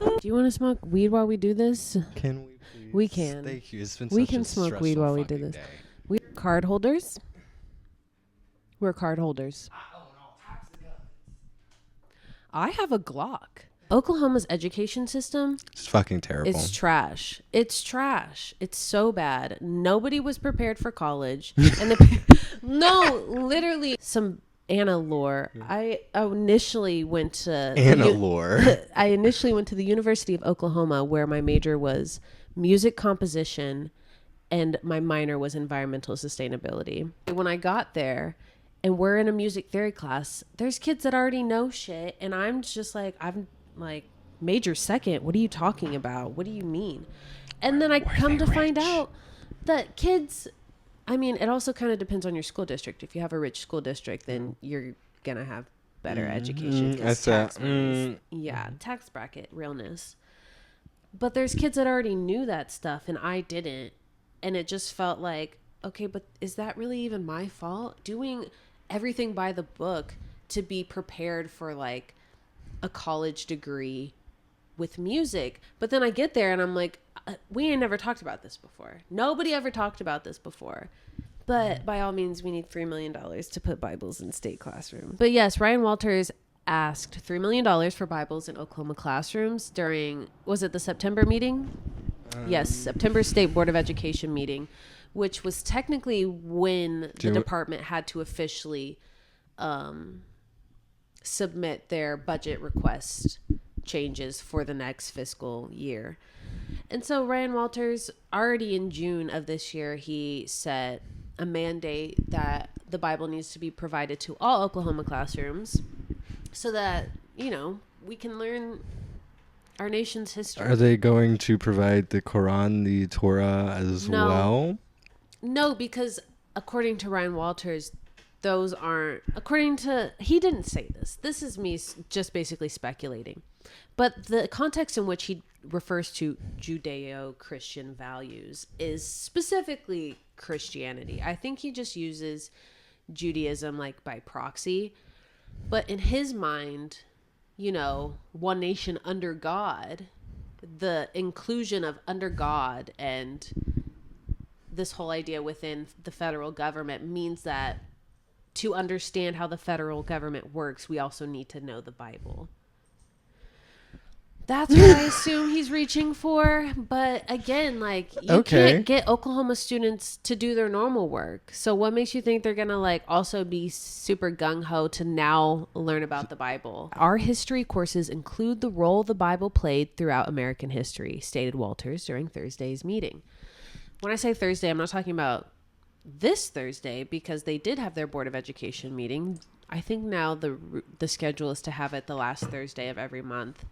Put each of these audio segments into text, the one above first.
Do you want to smoke weed while we do this? Can we please? We can. Thank you. It's been We such can a smoke weed stressful while we do fucking this. day. We card holders. We're card holders. I have a Glock. Oklahoma's education system It's fucking terrible. is trash. It's trash. It's so bad. Nobody was prepared for college. And no, literally some Anna lore. I initially went to Anna lore. I initially went to the University of Oklahoma, where my major was music composition and my minor was environmental sustainability. When I got there and we're in a music theory class, there's kids that already know shit, and I'm just like, I'm like, major second, what are you talking about? What do you mean? And then I come to find out that kids, I mean, it also kind of depends on your school district. If you have a rich school district, then you're gonna have better education. That's tax yeah, tax bracket realness. But there's kids that already knew that stuff, and I didn't. And it just felt like, okay, but is that really even my fault? Doing everything by the book to be prepared for like a college degree with music. But then I get there and I'm like, we ain't never talked about this before. Nobody ever talked about this before. But by all means, we need $3 million to put Bibles in state classrooms. But yes, Ryan Walters asked $3 million for Bibles in Oklahoma classrooms during, was it the September meeting? Yes, September State Board of Education meeting, which was technically when the department had to officially submit their budget request changes for the next fiscal year. And so Ryan Walters, already in June of this year, he set a mandate that the Bible needs to be provided to all Oklahoma classrooms so that, you know, we can learn our nation's history. Are they going to provide the Quran, the Torah as well? No, because according to Ryan Walters, those aren't, according to, he didn't say this. This is me just basically speculating. But the context in which he refers to Judeo-Christian values is specifically Christianity. I think he just uses Judaism like by proxy. But in his mind, you know, one nation under God, the inclusion of under God and this whole idea within the federal government means that to understand how the federal government works, we also need to know the Bible. That's what I assume he's reaching for. But again, like, you can't get Oklahoma students to do their normal work. So what makes you think they're going to like also be super gung-ho to now learn about the Bible? Our history courses include the role the Bible played throughout American history, stated Walters during Thursday's meeting. When I say Thursday, I'm not talking about this Thursday, because they did have their Board of Education meeting. I think now the schedule is to have it the last Thursday of every month.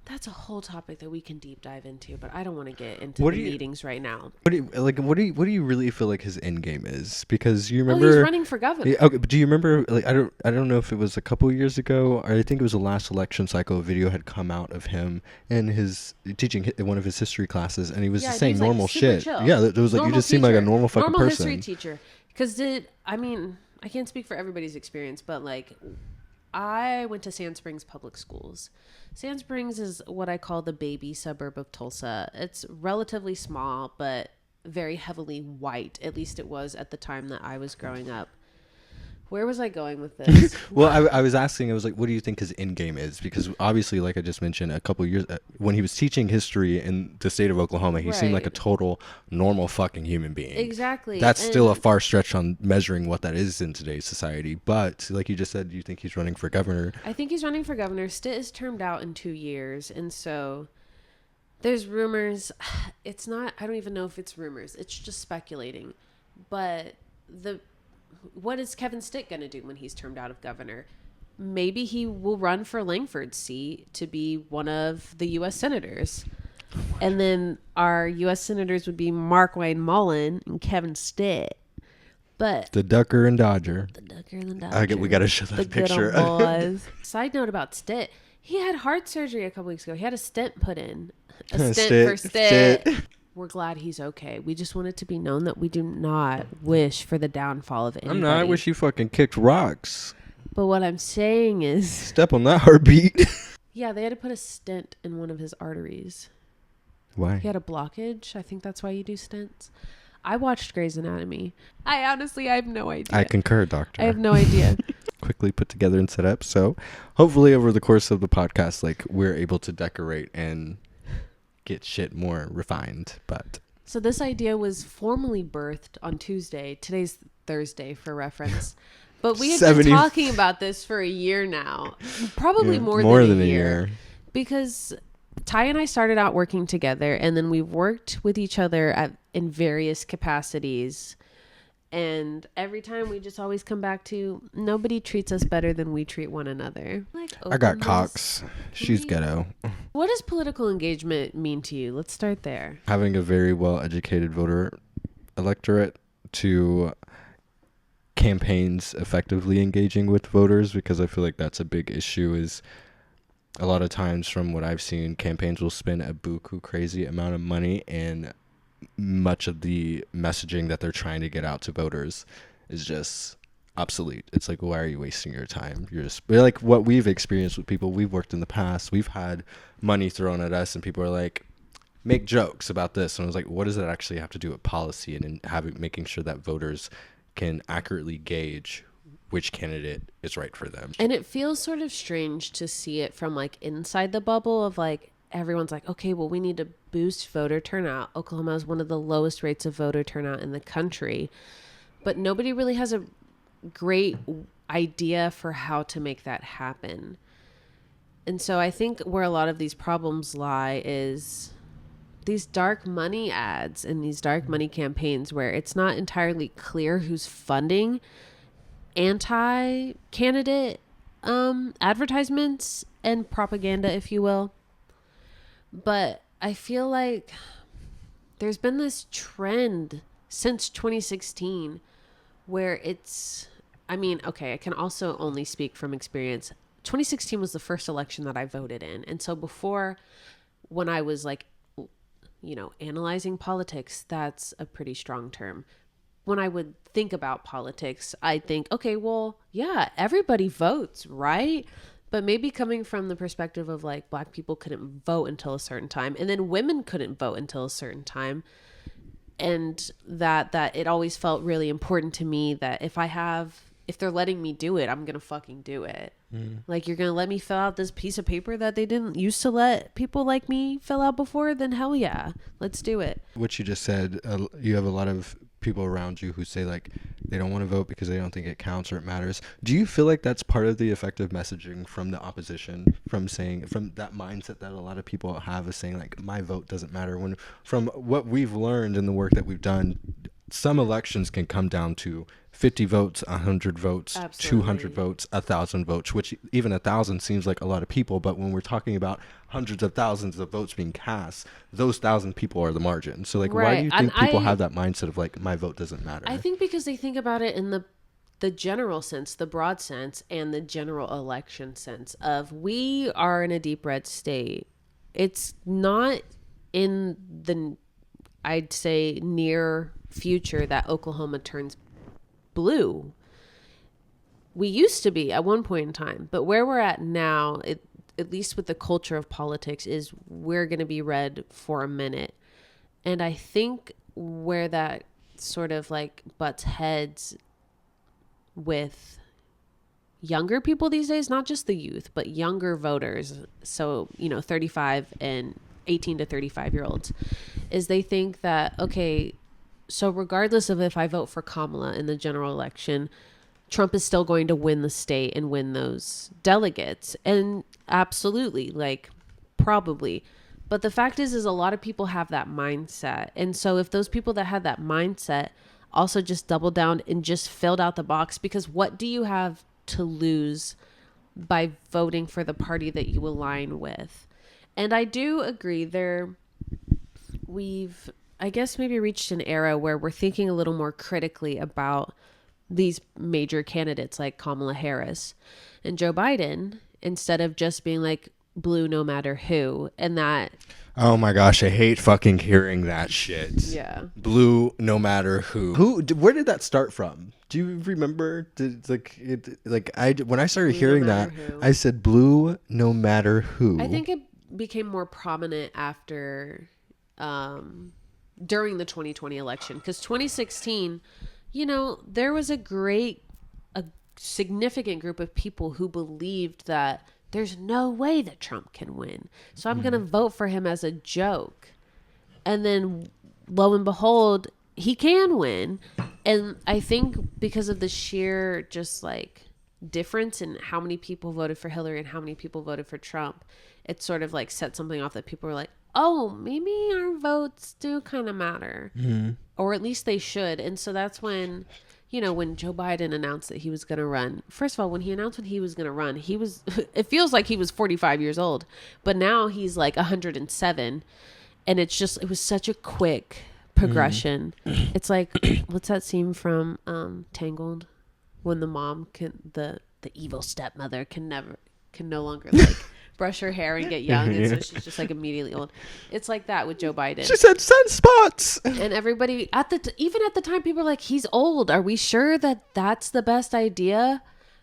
That's a whole topic that we can deep dive into, but I don't want to get into meetings right now. What do you really feel like his end game is? Because you remember he's running for governor. Yeah, okay, but do you remember, like, I don't know if it was a couple of years ago, or I think it was the last election cycle, a video had come out of him and his teaching one of his history classes, and he was just saying normal shit. Chill. Yeah, it was like, you just seem like a normal fucking person. Normal history teacher. Because I can't speak for everybody's experience, but like, I went to Sand Springs Public Schools. Sand Springs is what I call the baby suburb of Tulsa. It's relatively small, but very heavily white. At least it was at the time that I was growing up. Where was I going with this? Well, I was asking, I was like, what do you think his end game is? Because obviously, like I just mentioned, a couple of years, when he was teaching history in the state of Oklahoma, he seemed like a total normal fucking human being. Exactly. That's still a far stretch on measuring what that is in today's society. But like you just said, do you think he's running for governor? I think he's running for governor. Stitt is termed out in 2 years. And so there's rumors. It's not, I don't even know if it's rumors. It's just speculating. But what is Kevin Stitt going to do when he's termed out of governor? Maybe he will run for Langford's seat to be one of the U.S. senators. And then our U.S. senators would be Mark Wayne Mullen and Kevin Stitt. But the Ducker and Dodger. The Ducker and the Dodger. We got to show that picture. Good old boys. Side note about Stitt. He had heart surgery a couple weeks ago. He had a stent put in. A stent for Stitt. We're glad he's okay. We just want it to be known that we do not wish for the downfall of anybody. I wish you fucking kicked rocks. But what I'm saying is... Step on that heartbeat. Yeah, they had to put a stent in one of his arteries. Why? He had a blockage. I think that's why you do stents. I watched Grey's Anatomy. I have no idea. I concur, doctor. I have no idea. Quickly put together and set up. So hopefully over the course of the podcast, like, we're able to decorate and get shit more refined. But so this idea was formally birthed on Tuesday. Today's Thursday for reference. But we have been talking about this for a year now. Probably more than a year. Because Ty and I started out working together, and then we've worked with each other in various capacities. And every time we just always come back to, nobody treats us better than we treat one another. Like, I got Cox. She's ghetto. What does political engagement mean to you? Let's start there. Having a very well-educated voter electorate to campaigns effectively engaging with voters, because I feel like that's a big issue. Is a lot of times, from what I've seen, campaigns will spend a buku crazy amount of money, and much of the messaging that they're trying to get out to voters is just obsolete. It's like, why are you wasting your time? You're like, what we've experienced with people we've worked in the past. We've had money thrown at us, and people are like, make jokes about this, and I was like, what does that actually have to do with policy and making sure that voters can accurately gauge which candidate is right for them? And it feels sort of strange to see it from like inside the bubble of like, everyone's like, okay, well, we need to boost voter turnout. Oklahoma has one of the lowest rates of voter turnout in the country, but nobody really has a great idea for how to make that happen. And so I think where a lot of these problems lie is these dark money ads and these dark money campaigns where it's not entirely clear who's funding anti-candidate advertisements and propaganda, if you will. But I feel like there's been this trend since 2016 where it's, I mean, okay, I can also only speak from experience. 2016 was the first election that I voted in. And so before, when I was like, you know, analyzing politics, that's a pretty strong term. When I would think about politics, I'd think, okay, well, yeah, everybody votes, right? But maybe coming from the perspective of like Black people couldn't vote until a certain time, and then women couldn't vote until a certain time. And that it always felt really important to me that if they're letting me do it, I'm going to fucking do it. Like, you're going to let me fill out this piece of paper that they didn't used to let people like me fill out before, then hell yeah, let's do it. What you just said, you have a lot of people around you who say like they don't want to vote because they don't think it counts or it matters. Do you feel like that's part of the effective messaging from the opposition, from that mindset that a lot of people have of saying like, my vote doesn't matter, when from what we've learned in the work that we've done, some elections can come down to 50 votes, 100 votes, Absolutely. 200 votes, 1,000 votes, which even 1,000 seems like a lot of people. But when we're talking about hundreds of thousands of votes being cast, those 1,000 people are the margin. So like, Why do you think people have that mindset of like, my vote doesn't matter? I think because they think about it in the general sense, the broad sense, and the general election sense of, we are in a deep red state. It's not in the, I'd say, near future that Oklahoma turns blue. We used to be at one point in time, but where we're at now, at least with the culture of politics, is we're going to be red for a minute. And I think where that sort of like butts heads with younger people these days, not just the youth, but younger voters, so, you know, 35 and 18 to 35 year olds, is they think that, okay, so regardless of if I vote for Kamala in the general election, Trump is still going to win the state and win those delegates. And absolutely, like, probably. But the fact is a lot of people have that mindset. And so if those people that had that mindset also just doubled down and just filled out the box, because what do you have to lose by voting for the party that you align with? And I do agree we've, I guess, maybe reached an era where we're thinking a little more critically about these major candidates like Kamala Harris and Joe Biden, instead of just being like blue no matter who. And that, Oh my gosh, I hate fucking hearing that shit. Yeah. Blue, no matter who. Where did that start from? Do you remember? When I started Blue, hearing no that, who. I said blue, no matter who. I think it became more prominent after, during the 2020 election, because 2016, there was a significant group of people who believed that there's no way that Trump can win. So I'm going to vote for him as a joke. And then lo and behold, he can win. And I think because of the sheer just like difference in how many people voted for Hillary and how many people voted for Trump, it sort of like set something off that people were like, oh, maybe our votes do kind of matter. Mm-hmm. Or at least they should. And so that's when, when Joe Biden announced that he was going to run. First of all, when he announced when he was going to run, it feels like he was 45 years old. But now he's like 107. And it was such a quick progression. It's like, what's that scene from Tangled? When the mom the evil stepmother can no longer like brush her hair and get young, and so she's just like immediately old. It's like that with Joe Biden. She said sunspots, and everybody even at the time, people were like, "He's old. Are we sure that that's the best idea?"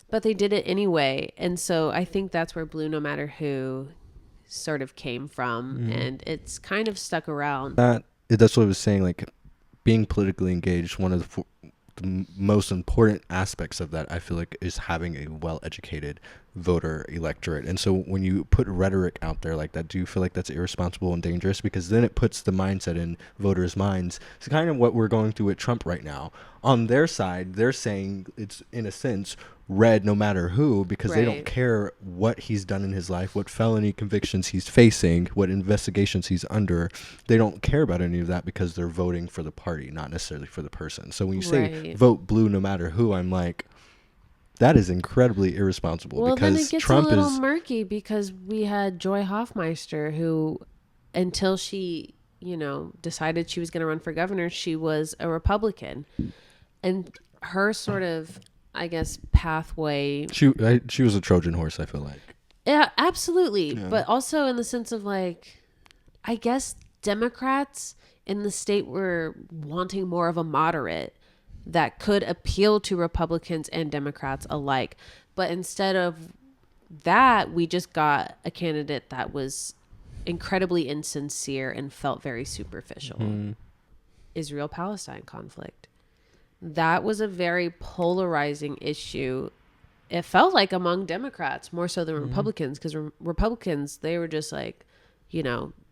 But they did it anyway, and so I think that's where Blue, no matter who, sort of came from, and it's kind of stuck around. That's what I was saying. Like being politically engaged, one of the most important aspects of that, I feel like, is having a well-educated voter electorate. And so when you put rhetoric out there like that, do you feel like that's irresponsible and dangerous? Because then it puts the mindset in voters' minds. It's kind of what we're going through with Trump right now. On their side, they're saying it's, in a sense, red no matter who, because they don't care what he's done in his life, what felony convictions he's facing, what investigations he's under. They don't care about any of that because they're voting for the party, not necessarily for the person. So when you say vote blue no matter who, I'm like, that is incredibly irresponsible. Well, because then it gets Trump a little murky, because we had Joy Hoffmeister, who, until she, decided she was going to run for governor, she was a Republican. And her sort of, I guess, pathway. She was a Trojan horse, I feel like. Yeah, absolutely. Yeah. But also in the sense of like, I guess Democrats in the state were wanting more of a moderate that could appeal to Republicans and Democrats alike. But instead of that, we just got a candidate that was incredibly insincere and felt very superficial. Mm-hmm. Israel-Palestine conflict. That was a very polarizing issue. It felt like among Democrats more so than Republicans, because Republicans, they were just like,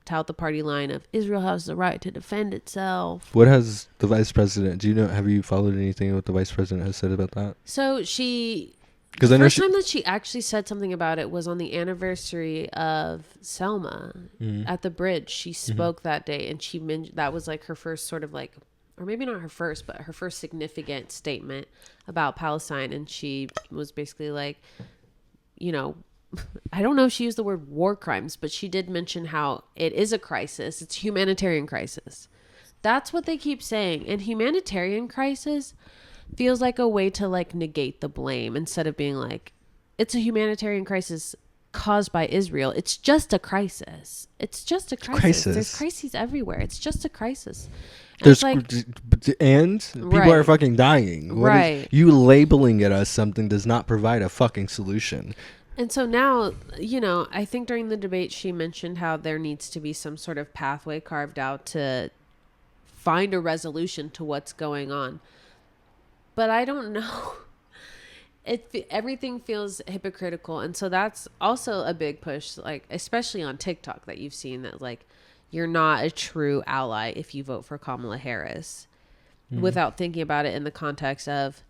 tout the party line of Israel has the right to defend itself. What has the vice president, have you followed anything what the vice president has said about that? So the first time that she actually said something about it was on the anniversary of Selma at the bridge. She spoke that day, and she mentioned that was like her first sort of like, or maybe not her first, but her first significant statement about Palestine. And she was basically like, I don't know if she used the word war crimes, but she did mention how it is a crisis. It's a humanitarian crisis. That's what they keep saying. And humanitarian crisis feels like a way to like negate the blame, instead of being like, it's a humanitarian crisis caused by Israel. It's just a crisis. It's just a crisis. There's crises everywhere. It's just a crisis. And people are fucking dying. You labeling it as something does not provide a fucking solution. And so now, I think during the debate, she mentioned how there needs to be some sort of pathway carved out to find a resolution to what's going on. But I don't know. Everything feels hypocritical. And so that's also a big push, like, especially on TikTok, that you've seen that, like, you're not a true ally if you vote for Kamala Harris without thinking about it in the context of,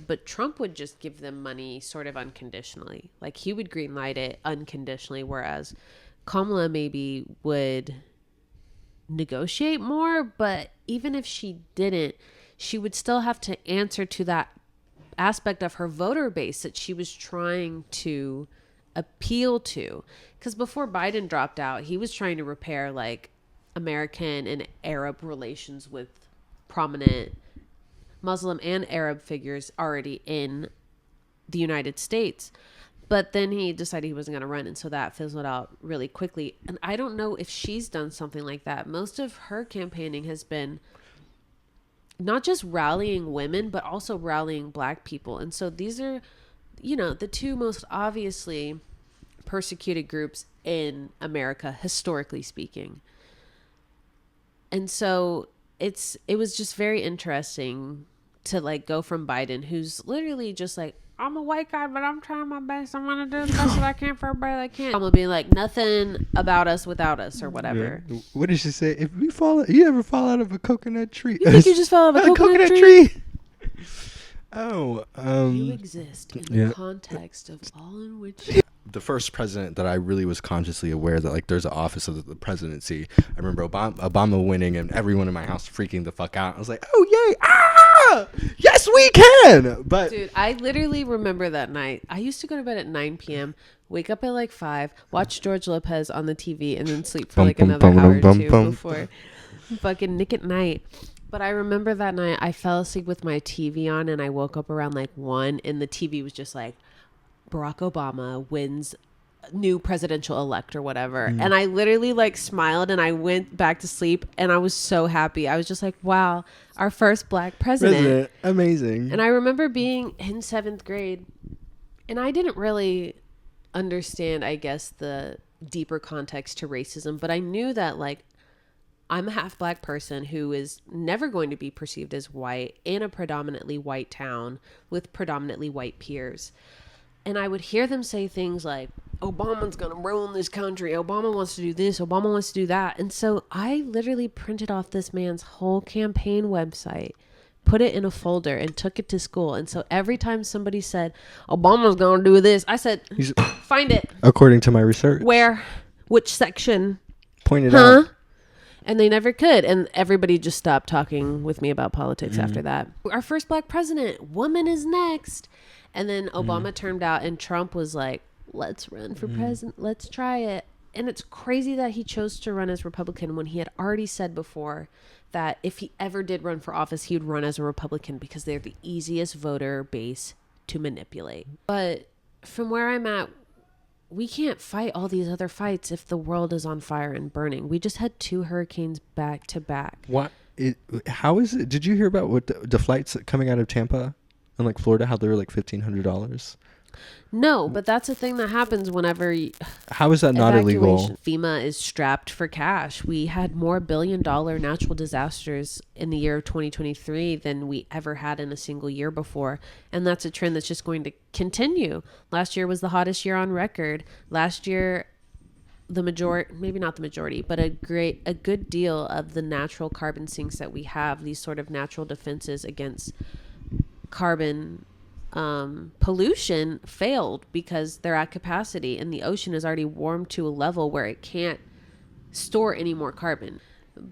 but Trump would just give them money sort of unconditionally. Like, he would greenlight it unconditionally, whereas Kamala maybe would negotiate more. But even if she didn't, she would still have to answer to that aspect of her voter base that she was trying to appeal to. Because before Biden dropped out, he was trying to repair like American and Arab relations with prominent Muslim and Arab figures already in the United States. But then he decided he wasn't going to run, and so that fizzled out really quickly. And I don't know if she's done something like that. Most of her campaigning has been not just rallying women, but also rallying Black people. And so these are, the two most obviously persecuted groups in America, historically speaking. And so it was just very interesting to like go from Biden, who's literally just like, I'm a white guy, but I'm trying my best. I'm gonna do the best that I can for everybody that can. I'm gonna be like, nothing about us without us, or whatever. Yeah. What did she say? If you ever fall out of a coconut tree? You think you just fell out of a coconut tree? Oh, you exist in the context of all in which. The first president that I really was consciously aware that like there's an office of the presidency. I remember Obama winning and everyone in my house freaking the fuck out. I was like, oh yay, yes we can. But dude, I literally remember that night. I used to go to bed at 9 p.m., wake up at like 5, watch George Lopez on the TV, and then sleep for like another hour or two before fucking Nick at Night. But I remember that night I fell asleep with my TV on, and I woke up around like 1, and the TV was just like, Barack Obama wins new presidential elect or whatever. And I literally like smiled, and I went back to sleep, and I was so happy. I was just like, wow, our first Black president. Amazing. And I remember being in 7th grade, and I didn't really understand, I guess, the deeper context to racism, but I knew that like I'm a half Black person who is never going to be perceived as white in a predominantly white town with predominantly white peers. And I would hear them say things like, Obama's going to ruin this country. Obama wants to do this. Obama wants to do that. And so I literally printed off this man's whole campaign website, put it in a folder, and took it to school. And so every time somebody said, Obama's going to do this, I said, find it. According to my research. Where? Which section? Point it out. And they never could. And everybody just stopped talking with me about politics after that. Our first Black president, woman is next. And then Obama turned out, and Trump was like, let's run for president. Let's try it. And it's crazy that he chose to run as Republican when he had already said before that if he ever did run for office, he would run as a Republican because they're the easiest voter base to manipulate. But from where I'm at, we can't fight all these other fights if the world is on fire and burning. We just had 2 hurricanes back to back. What? How is it? Did you hear about what the flights coming out of Tampa and like Florida, how they were like $1,500? No, but that's a thing that happens whenever. How is that not illegal? FEMA is strapped for cash. We had more billion-dollar natural disasters in the year of 2023 than we ever had in a single year before. And that's a trend that's just going to continue. Last year was the hottest year on record. Last year, the majority, maybe not the majority, but a good deal of the natural carbon sinks that we have, these sort of natural defenses against carbon pollution, failed because they're at capacity, and the ocean is already warmed to a level where it can't store any more carbon.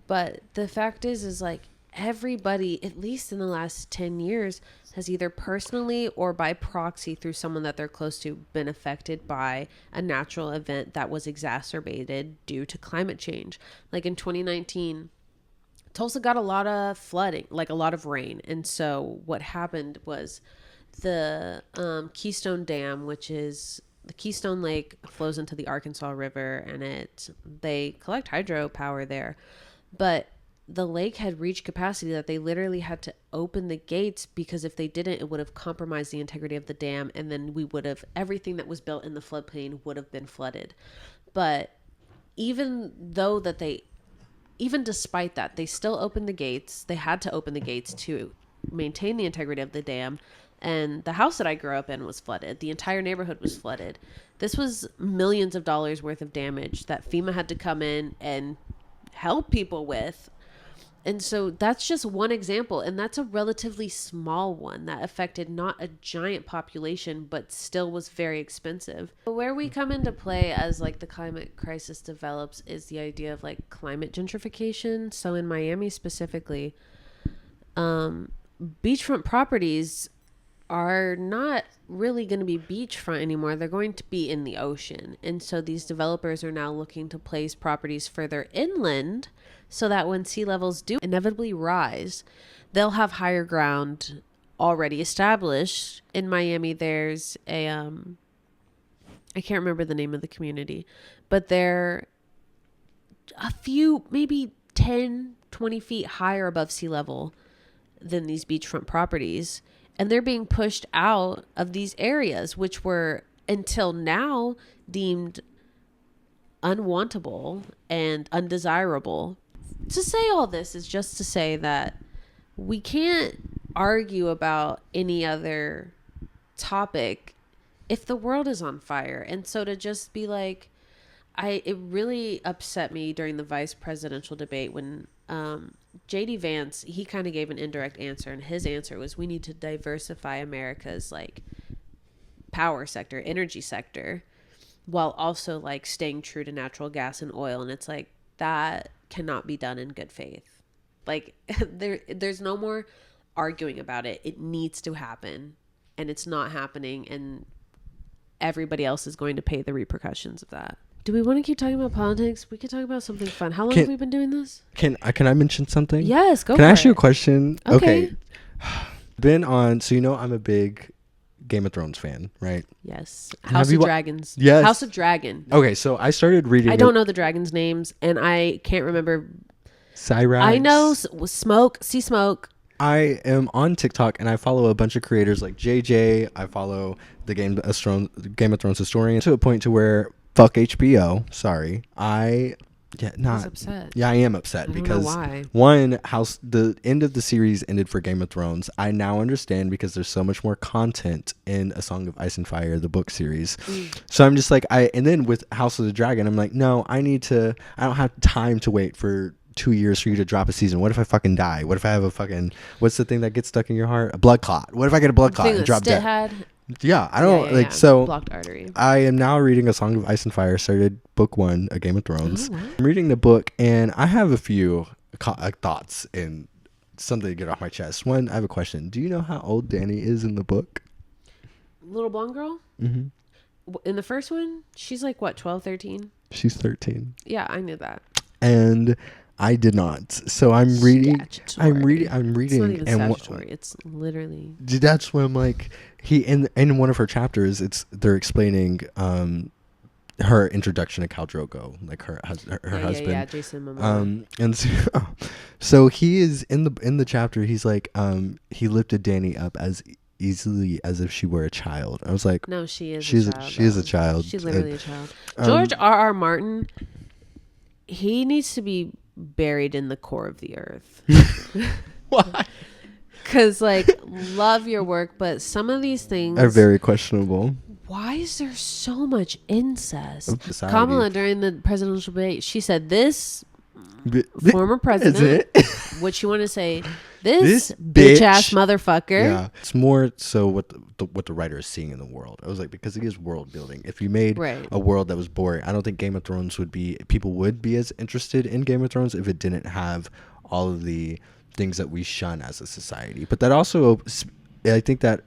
But the fact is like everybody, at least in the last 10 years, has either personally or by proxy through someone that they're close to been affected by a natural event that was exacerbated due to climate change. Like in 2019, Tulsa got a lot of flooding, like a lot of rain. And so what happened was the Keystone Dam, which is the Keystone Lake, flows into the Arkansas River, and they collect hydropower there. But the lake had reached capacity that they literally had to open the gates, because if they didn't, it would have compromised the integrity of the dam, and then everything that was built in the floodplain would have been flooded. But even despite that, they still opened the gates. They had to open the gates to maintain the integrity of the dam. And the house that I grew up in was flooded. The entire neighborhood was flooded. This was millions of dollars worth of damage that FEMA had to come in and help people with. And so that's just one example. And that's a relatively small one that affected not a giant population, but still was very expensive. Where we come into play as like the climate crisis develops is the idea of like climate gentrification. So in Miami specifically, beachfront properties are not really going to be beachfront anymore. They're going to be in the ocean. And so these developers are now looking to place properties further inland so that when sea levels do inevitably rise, they'll have higher ground already established. In Miami, there's a I can't remember the name of the community, but they're a few, maybe 10, 20 feet higher above sea level than these beachfront properties. And they're being pushed out of these areas, which were until now deemed unwantable and undesirable. To say all this is just to say that we can't argue about any other topic if the world is on fire. And so to just be like, it really upset me during the vice presidential debate when JD Vance, he kind of gave an indirect answer, and his answer was, we need to diversify America's like power sector, energy sector, while also like staying true to natural gas and oil. And it's like, that cannot be done in good faith. Like there's no more arguing about it. It needs to happen, and it's not happening, and everybody else is going to pay the repercussions of that. Do we want to keep talking about politics? We could talk about something fun. How long have we been doing this? Can I mention something? Yes, go for it. Can I ask you a question? Okay. Been on, so I'm a big Game of Thrones fan, right? Yes. House of Dragons. Yes. House of Dragon. Okay, so I started reading. I don't know the dragons' names, and I can't remember. Cyrax. I know Smoke. I am on TikTok, and I follow a bunch of creators like JJ. I follow the Game of Thrones historian, to a point to where, fuck HBO. Sorry. I was upset. Yeah, I am upset because why. The end of the series ended for Game of Thrones. I now understand because there's so much more content in A Song of Ice and Fire, the book series. So I'm just like, and then with House of the Dragon, I'm like, no, I don't have time to wait for 2 years for you to drop a season. What if I fucking die? What if I have a fucking, what's the thing that gets stuck in your heart? A blood clot. What if I get a blood clot and drop dead? Yeah, I don't so blocked artery. I am now reading A Song of Ice and Fire. Started book 1, A Game of Thrones. I'm reading the book, and I have a few thoughts and something to get off my chest. One, I have a question. Do you know how old Dany is in the book? Little blonde girl? Mm-hmm. In the first one, she's like what, 12, 13? She's 13. Yeah, I knew that. And I did not. So I'm reading. It's not even and statutory. It's literally. That's when I'm like, in one of her chapters, they're explaining her introduction to Khal Drogo, like her husband. Yeah, Jason Momoa. And so he is in the chapter. He's like, he lifted Dany up as easily as if she were a child. I was like, no, she is. She is a child. She's literally a child. George R.R. Martin. He needs to be buried in the core of the earth. Why? Because love your work, but some of these things are very questionable. Why is there so much incest? Kamala, during the presidential debate, she said, this former president, what you want to say, this bitch ass mother-fucker. Yeah, it's more so what the writer is seeing in the world. I was like, because it is world building. If you made a world that was boring, I don't think Game of Thrones people would be as interested in Game of Thrones if it didn't have all of the things that we shun as a society. But that also, I think that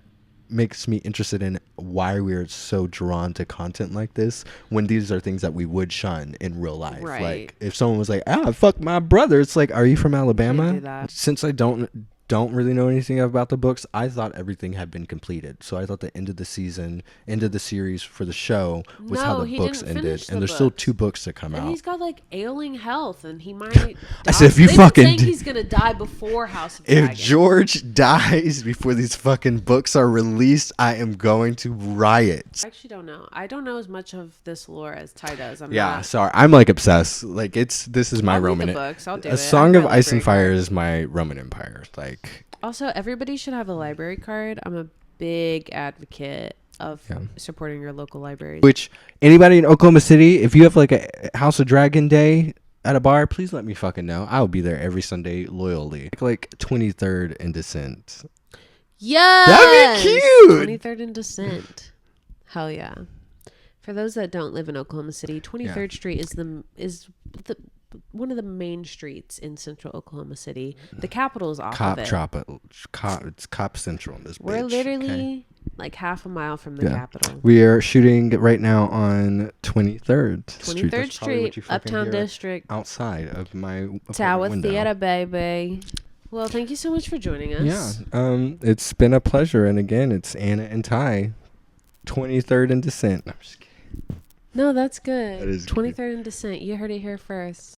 makes me interested in why we're so drawn to content like this when these are things that we would shun in real life. Right. Like if someone was like, fuck my brother, it's like, are you from Alabama? Since I don't really know anything about the books, I thought everything had been completed. So I thought the end of the series for the show was how the books ended. And there's still 2 books to come out. And he's got ailing health, and he might die. I said, if you fucking he's gonna die before House of Dragon. If George dies before these fucking books are released, I am going to riot. I actually don't know. I don't know as much of this lore as Ty does. Sorry. I'm obsessed. This is my Roman. Books. I'll do A Song of Ice and Fire is my Roman Empire. Also, everybody should have a library card. I'm a big advocate of supporting your local libraries. Which, anybody in Oklahoma City, if you have a House of Dragon Day at a bar, please let me fucking know. I'll be there every Sunday loyally. 23rd and Dissent. Yeah, that'd be cute. 23rd and Dissent. Hell yeah. For those that don't live in Oklahoma City, 23rd Street is one of the main streets in central Oklahoma City. The capital is off of it. It's Cop Central in this bitch. We're literally half a mile from the capital. We are shooting right now on 23rd Street. 23rd Street, Uptown District. Outside of my Tower Theater, baby. Well, thank you so much for joining us. Yeah. It's been a pleasure. And again, it's Anna and Ty. 23rd and Dissent. I'm just kidding. No, that's good. That is 23rd and Dissent. You heard it here first.